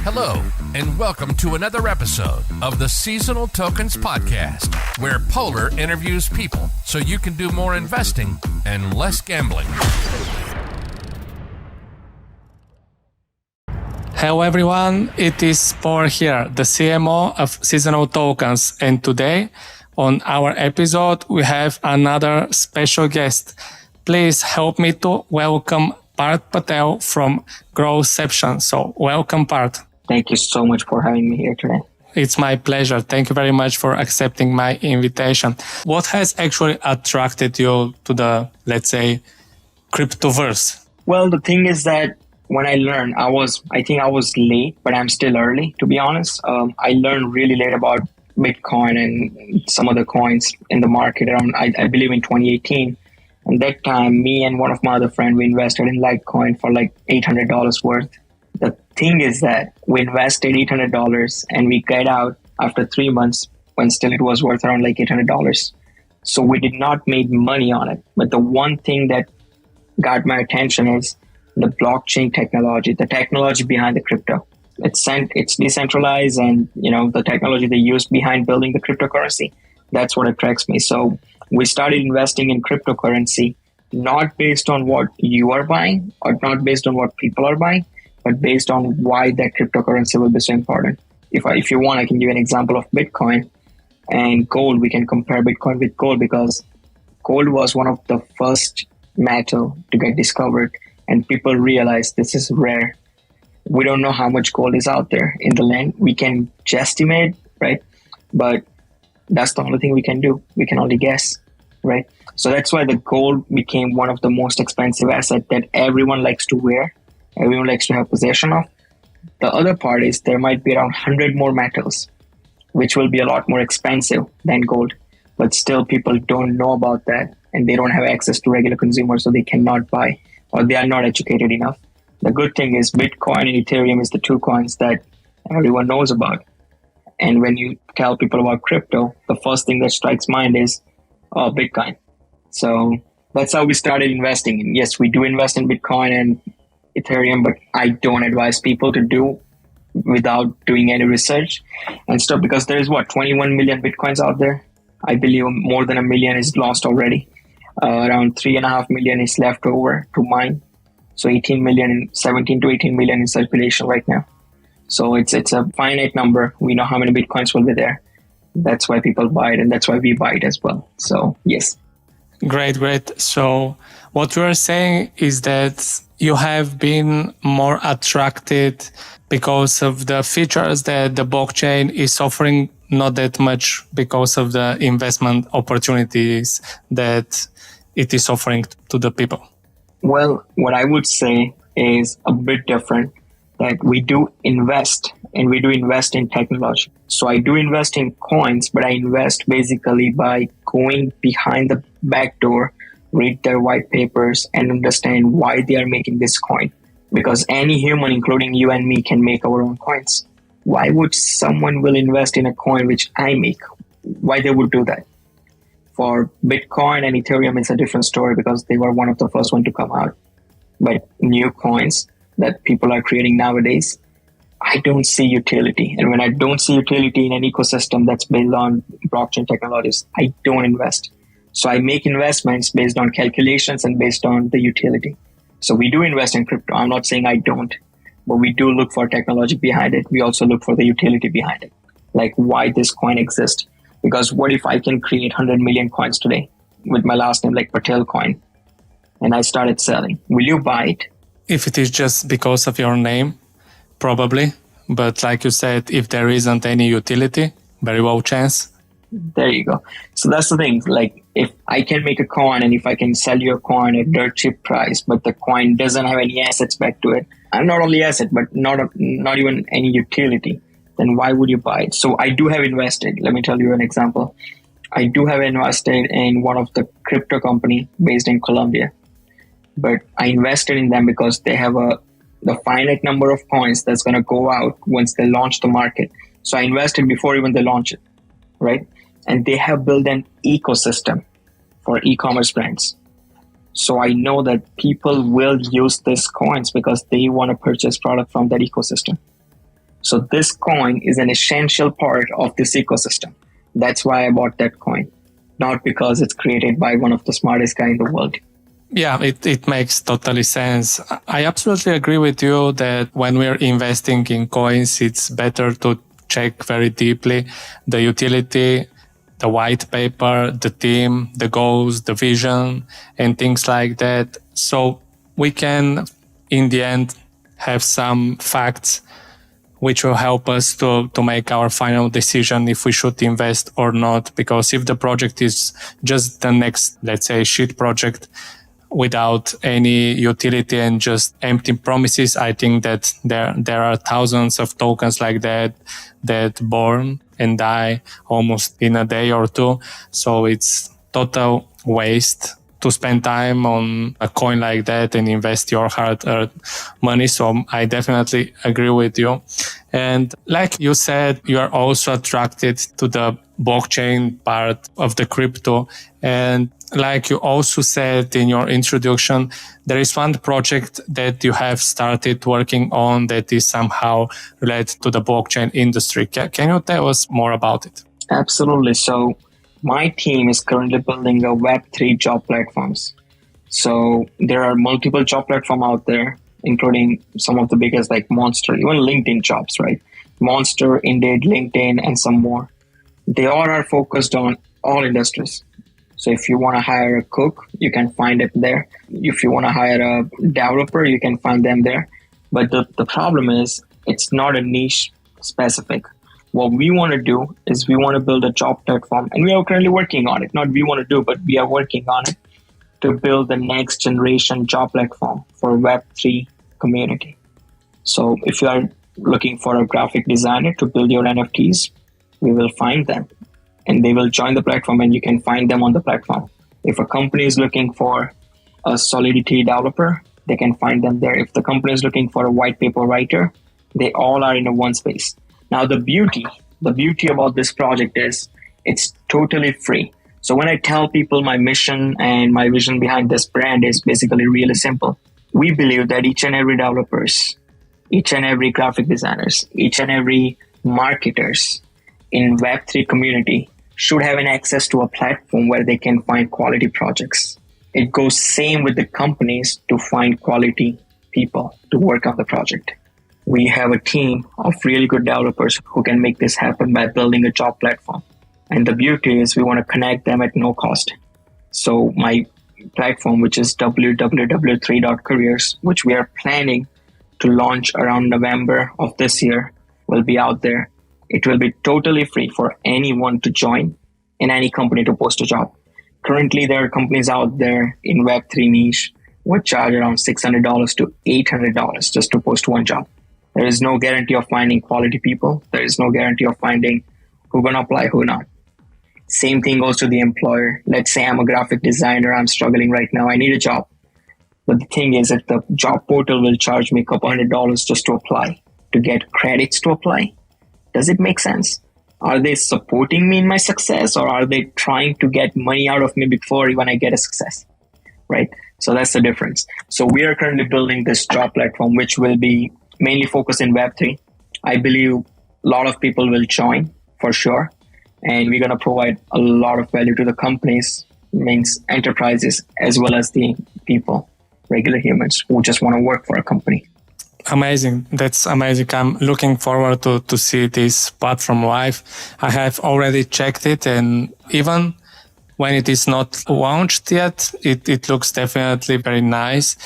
Hello, and welcome to another episode of the Seasonal Tokens Podcast, where Polar interviews people so you can do more investing and less gambling. Hello everyone, it is Paul here, the CMO of Seasonal Tokens, and today on our episode we have another special guest. Please help me to welcome Parth Patel from Growception. So welcome, Parth. Thank you so much for having me here today. It's my pleasure. Thank you very much for accepting my invitation. What has actually attracted you to the, let's say, cryptoverse? Well, the thing is that when I learned, I think I was late, but I'm still early, to be honest. I learned really late about Bitcoin and some other coins in the market around, I believe in 2018. And that time, me and one of my other friends, we invested in Litecoin for like $800 worth. The thing is that we invested $800 and we got out after 3 months when still it was worth around like $800. So we did not make money on it. But the one thing that got my attention is the blockchain technology, the technology behind the crypto. It's decentralized, and the technology they used behind building the cryptocurrency. That's what attracts me. So we started investing in cryptocurrency, not based on what you are buying or not based on what people are buying, but based on why that cryptocurrency will be so important. If you want, I can give an example of Bitcoin and gold. We can compare Bitcoin with gold because gold was one of the first metal to get discovered, and people realized this is rare. We don't know how much gold is out there in the land. We can guesstimate, right? But that's the only thing we can do. We can only guess, right? So that's why the gold became one of the most expensive assets that everyone likes to wear. Everyone likes to have possession of. The other part is there might be around 100 more metals, which will be a lot more expensive than gold. But still, people don't know about that, and they don't have access to regular consumers, so they cannot buy, or they are not educated enough. The good thing is Bitcoin and Ethereum is the two coins that everyone knows about. And when you tell people about crypto, the first thing that strikes mind is Bitcoin. So that's how we started investing. And yes, we do invest in Bitcoin and Ethereum, but I don't advise people to do without doing any research and stuff, because there is 21 million Bitcoins out there. I believe more than 1 million is lost already. Around 3.5 million is left over to mine. So 17 to 18 million in circulation right now. So it's a finite number. We know how many Bitcoins will be there. That's why people buy it, and that's why we buy it as well. So yes. Great. So what you are saying is that you have been more attracted because of the features that the blockchain is offering, not that much because of the investment opportunities that it is offering to the people. Well, what I would say is a bit different, that we do invest, and we do invest in technology. So I do invest in coins, but I invest basically by going behind the back door, read their white papers, and understand why they are making this coin. Because any human, including you and me, can make our own coins. Why would someone will invest in a coin which I make? Why they would do that? For Bitcoin and Ethereum, it's a different story because they were one of the first one to come out. But new coins that people are creating nowadays, I don't see utility. And when I don't see utility in an ecosystem that's built on blockchain technologies, I don't invest. So I make investments based on calculations and based on the utility. So we do invest in crypto. I'm not saying I don't, but we do look for technology behind it. We also look for the utility behind it, like why this coin exists. Because what if I can create 100 million coins today with my last name, like Patel coin, and I started selling? Will you buy it? If it is just because of your name, probably. But like you said, if there isn't any utility, very low chance. There you go. So that's the thing. Like, if I can make a coin and if I can sell you a coin at dirt cheap price, but the coin doesn't have any assets back to it, and not only asset, but not even any utility, then why would you buy it? So I do have invested. Let me tell you an example. I do have invested in one of the crypto company based in Colombia, but I invested in them because they have the finite number of coins that's going to go out once they launch the market. So I invested before even they launch it, right? And they have built an ecosystem for e-commerce brands. So I know that people will use these coins because they want to purchase product from that ecosystem. So this coin is an essential part of this ecosystem. That's why I bought that coin, not because it's created by one of the smartest guys in the world. Yeah, it makes totally sense. I absolutely agree with you that when we're investing in coins, it's better to check very deeply the utility, the white paper, the team, the goals, the vision, and things like that. So we can, in the end, have some facts which will help us to make our final decision if we should invest or not. Because if the project is just the next, let's say, shit project without any utility and just empty promises, I think that there are thousands of tokens like that born and die almost in a day or two. So it's total waste to spend time on a coin like that and invest your hard-earned money. So I definitely agree with you. And like you said, you are also attracted to the blockchain part of the crypto. And like you also said in your introduction, there is one project that you have started working on that is somehow related to the blockchain industry. Can you tell us more about it? Absolutely. So my team is currently building a Web3 job platforms. So there are multiple job platforms out there, including some of the biggest like Monster, even LinkedIn jobs, right? Monster, Indeed, LinkedIn, and some more. They all are focused on all industries. So if you want to hire a cook, you can find it there. If you want to hire a developer, you can find them there. But the problem is it's not a niche specific. What we want to do is we want to build a job platform, and we are currently working on it. Not we want to do, but we are working on it to build the next generation job platform for Web3 community. So if you are looking for a graphic designer to build your NFTs, we will find them and they will join the platform and you can find them on the platform. If a company is looking for a Solidity developer, they can find them there. If the company is looking for a white paper writer, they all are in a one space. Now, the beauty about this project is it's totally free. So when I tell people my mission and my vision behind this brand is basically really simple. We believe that each and every developers, each and every graphic designers, each and every marketers in Web3 community should have an access to a platform where they can find quality projects. It goes same with the companies to find quality people to work on the project. We have a team of really good developers who can make this happen by building a job platform. And the beauty is we want to connect them at no cost. So my platform, which is www.3.careers, which we are planning to launch around November of this year, will be out there. It will be totally free for anyone to join in any company to post a job. Currently, there are companies out there in Web3 niche which charge around $600 to $800 just to post one job. There is no guarantee of finding quality people. There is no guarantee of finding who's going to apply, who not. Same thing goes to the employer. Let's say I'm a graphic designer. I'm struggling right now. I need a job. But the thing is, if the job portal will charge me a couple $100 just to apply, to get credits to apply, does it make sense? Are they supporting me in my success, or are they trying to get money out of me before even I get a success? Right? So that's the difference. So we are currently building this job platform, which will be mainly focused in Web3. I believe a lot of people will join for sure. And we're going to provide a lot of value to the companies, means enterprises, as well as the people, regular humans who just want to work for a company. Amazing. That's amazing. I'm looking forward to see this platform live. I have already checked it, and even when it is not launched yet, it looks definitely very nice.